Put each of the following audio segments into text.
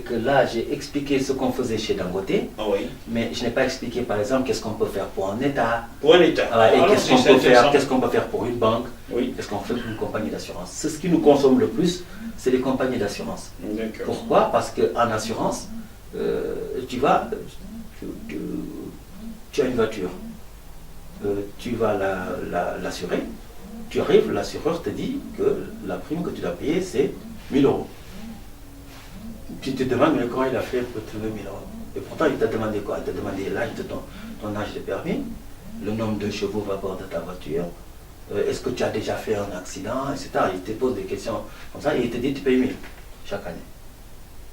que là, j'ai expliqué ce qu'on faisait chez Dangote, mais je n'ai pas expliqué, par exemple, qu'est-ce qu'on peut faire pour un État. Pour un État. Et qu'est-ce qu'on peut faire pour une banque, qu'est-ce qu'on fait pour une compagnie d'assurance. Ce qui nous consomme le plus, c'est les compagnies d'assurance. Pourquoi? Parce qu'en assurance, tu as une voiture, tu vas l'assurer, tu arrives, l'assureur te dit que la prime que tu dois payer, c'est 1000 euros. Tu te demandes, mais comment il a fait pour trouver 1000 euros? Et pourtant, il t'a demandé quoi? Il t'a demandé l'âge de ton âge de permis, le nombre de chevaux à bord de ta voiture, est-ce que tu as déjà fait un accident, etc. Il te pose des questions comme ça et il te dit tu payes 1000 chaque année.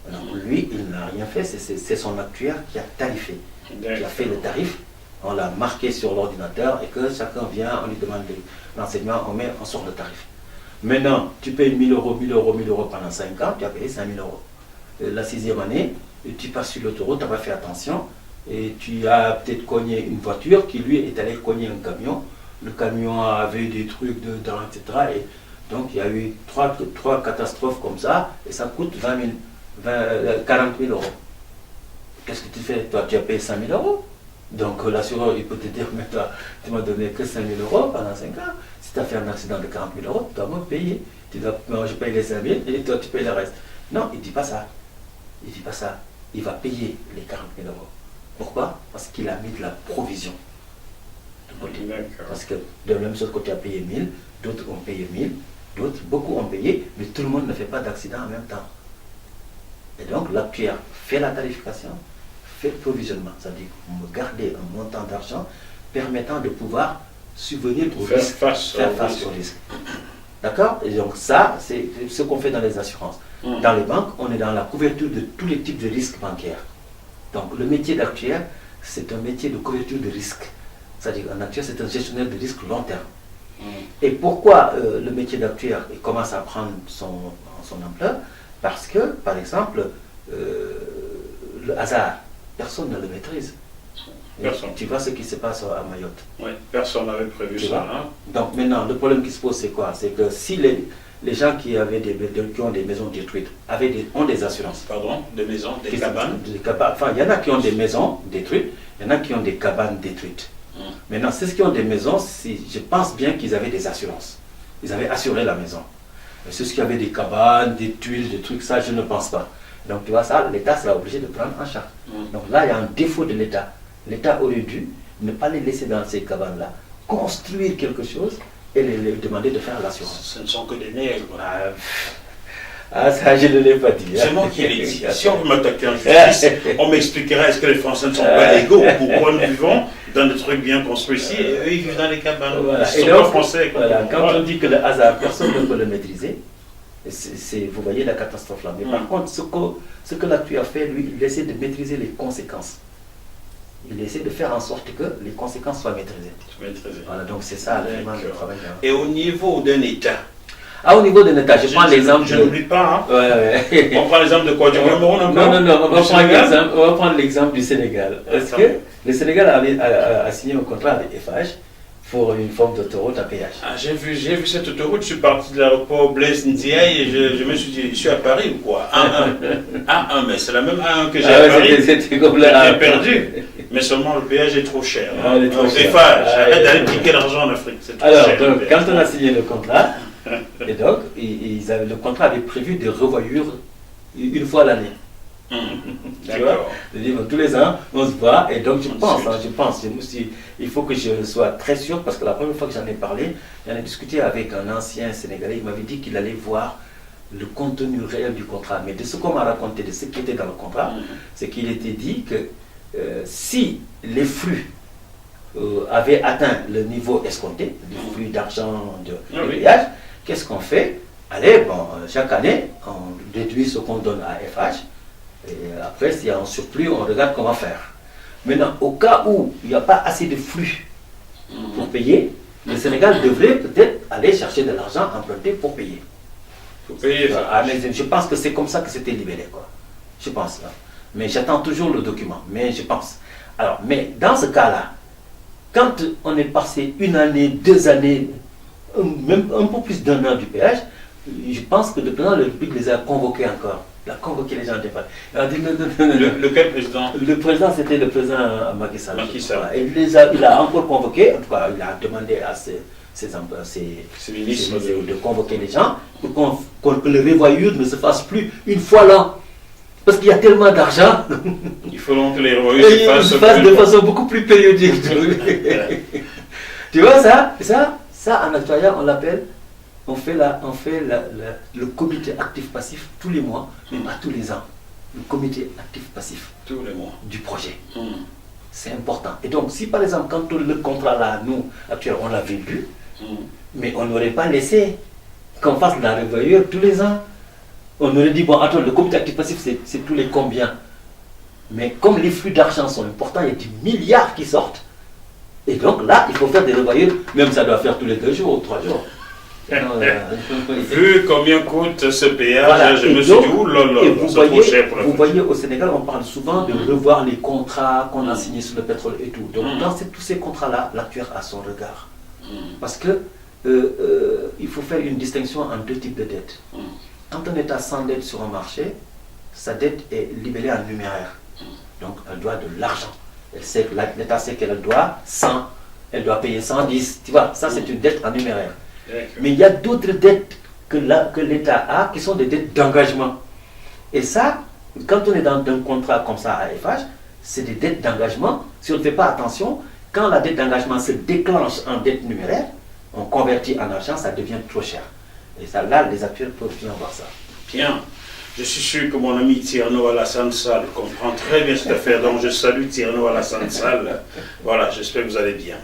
Alors lui, il n'a rien fait, c'est son actuaire qui a tarifé, qui a fait le tarif. On l'a marqué sur l'ordinateur et que chacun vient, on lui demande l'enseignement, on sort le tarif. Maintenant, tu payes 1000 euros, 1000 euros, 1000 euros pendant 5 ans, tu as payé 5000 euros. La 6e année, tu passes sur l'autoroute, tu n'as pas fait attention et tu as peut-être cogné une voiture qui lui est allé cogner un camion. Le camion avait des trucs dedans, etc. Et donc il y a eu trois catastrophes comme ça et ça coûte 40 000 euros. Qu'est-ce que tu fais? Toi, tu as payé 5 000 euros. Donc l'assureur, il peut te dire, mais toi, tu m'as donné que 5 000 euros pendant 5 ans. Si tu as fait un accident de 40 000 euros, tu dois me payer. Tu dois, moi, je paye les 5 000 et toi, tu payes le reste. Non, il ne dit pas ça. Il ne dit pas ça. Il va payer les 40 000 euros. Pourquoi? Parce qu'il a mis de la provision de côté. Parce que de la même chose que tu as payé 1000, d'autres ont payé 1000, d'autres, beaucoup ont payé, mais tout le monde ne fait pas d'accident en même temps. Et donc l'actuaire fait la tarification, fait le provisionnement, c'est-à-dire garder un montant d'argent permettant de pouvoir subvenir au risque, faire face au risque. D'accord? Et donc ça, c'est ce qu'on fait dans les assurances. Dans les banques, on est dans la couverture de tous les types de risques bancaires. Donc le métier d'actuaire, c'est un métier de couverture de risque. C'est-à-dire qu'un actuaire, c'est un gestionnaire de risque long terme. Et pourquoi le métier d'actuaire commence à prendre son ampleur? Parce que, par exemple, le hasard, personne ne le maîtrise. Personne. Tu vois ce qui se passe à Mayotte. Oui, personne n'avait prévu ça. Hein? Donc maintenant, le problème qui se pose, c'est quoi? C'est que si les gens qui ont des maisons détruites ont des assurances. Pardon, des maisons, des cabanes. Enfin, il y en a qui ont des maisons détruites, il y en a qui ont des cabanes détruites. Maintenant, ceux qui ont des maisons, je pense bien qu'ils avaient des assurances. Ils avaient assuré la maison. Mais ceux qui avaient des cabanes, des tuiles, des trucs, ça, je ne pense pas. Donc, tu vois, ça, l'État sera obligé de prendre en charge. Donc là, il y a un défaut de l'État. L'État aurait dû ne pas les laisser dans ces cabanes-là, construire quelque chose et les demander de faire l'assurance. Ce ne sont que des nègres. Ça, je ne l'ai pas dit. C'est moi qui l'ai dit. Si on veut m'attaquer en justice, on m'expliquera est-ce que les Français ne sont pas légaux? Pourquoi nous vivons dans des trucs bien construits ici et eux ils vivent dans les cabanes? Voilà. Ils sont pas français. Quand on dit que le hasard, personne ne peut le maîtriser, vous voyez la catastrophe là. Mais par contre, ce que l'actuaire fait, lui, il essaie de maîtriser les conséquences. Il essaie de faire en sorte que les conséquences soient maîtrisées. Voilà, donc c'est ça vraiment le travail. Et au niveau d'un État? Au niveau d'un État, je prends l'exemple. Je n'oublie pas. Hein. Ouais. On prend l'exemple de quoi? Du Cameroun? Non, on va prendre l'exemple du Sénégal. Est-ce que le Sénégal a signé un contrat avec FH pour une forme d'autoroute à péage? J'ai vu cette autoroute, je suis parti de l'aéroport Blaise Ndiaye et je me suis dit, je suis à Paris ou quoi? A1, mais c'est la même A1 que j'ai à Paris. C'était comme là. J'ai perdu. Mais seulement le péage est trop cher. Il est trop cher. Arrête d'aller piquer l'argent en Afrique. Alors, donc, quand on a signé le contrat, et donc, le contrat avait prévu des revoyures une fois l'année. D'accord. Tous les ans, on se voit, et donc je pense, il faut que je sois très sûr, parce que la première fois que j'en ai parlé, j'en ai discuté avec un ancien Sénégalais, il m'avait dit qu'il allait voir le contenu réel du contrat. Mais de ce qu'on m'a raconté, de ce qui était dans le contrat, c'est qu'il était dit que si les flux avaient atteint le niveau escompté, le flux d'argent de péage, qu'est-ce qu'on fait? Allez, chaque année, on déduit ce qu'on donne à FH, et après, s'il y a un surplus, on regarde comment faire. Maintenant, au cas où il n'y a pas assez de flux pour payer, le Sénégal devrait peut-être aller chercher de l'argent emprunté pour payer. Mais je pense que c'est comme ça que c'était libéré, quoi. Je pense. Hein. Mais j'attends toujours le document, mais je pense. Alors, mais dans ce cas-là, quand on est passé une année, 2 années, même un peu plus d'1 an du péage, je pense que le président de la République les a convoqués encore Il a convoqué les gens en Eiffage. Il a dit non. Lequel président? Le président, c'était le président Macky Sall. Macky Sall. Voilà. Et il a encore convoqué, en tout cas, il a demandé à ses ministres de convoquer les gens pour que le revoyure ne se fasse plus une fois l'an. Parce qu'il y a tellement d'argent. Il faut donc que les revoyures se fassent de façon beaucoup plus périodique. Tu vois ça, en actuariat, on l'appelle, on fait le comité actif-passif tous les mois, mais pas tous les ans. Le comité actif-passif tous les mois du projet. C'est important. Et donc, si par exemple, quand le contrat là, nous, actuellement, on l'avait lu, mais on n'aurait pas laissé qu'on fasse la revoyure tous les ans. On aurait dit, bon, attends, le comité actif-passif, c'est tous les combien? Mais comme les flux d'argent sont importants, il y a des milliards qui sortent. Et donc là, il faut faire des revoyures, même ça doit faire tous les 2 jours ou 3 jours. Vu combien coûte ce péage, voilà. Je me suis dit, oulala, c'est trop cher pour la vous voyez, au Sénégal, on parle souvent de revoir les contrats qu'on a signés sur le pétrole et tout. Donc, dans tous ces contrats-là, l'actuaire a son regard. Parce que il faut faire une distinction entre 2 types de dettes. Quand on est à 100 dettes sur un marché, sa dette est libellée en numéraire. Donc, elle doit de l'argent. L'État sait qu'elle doit 100, elle doit payer 110. Tu vois, ça c'est une dette en numéraire. Mais il y a d'autres dettes que l'État a qui sont des dettes d'engagement. Et ça, quand on est dans un contrat comme ça à Eiffage, c'est des dettes d'engagement. Si on ne fait pas attention, quand la dette d'engagement se déclenche en dette numéraire, on convertit en argent, ça devient trop cher. Et ça, là, les actuels peuvent bien voir ça. Bien. Je suis sûr que mon ami Tierno Alassane Sall comprend très bien cette affaire. Donc je salue Tierno Alassane Sall. Voilà, j'espère que vous allez bien.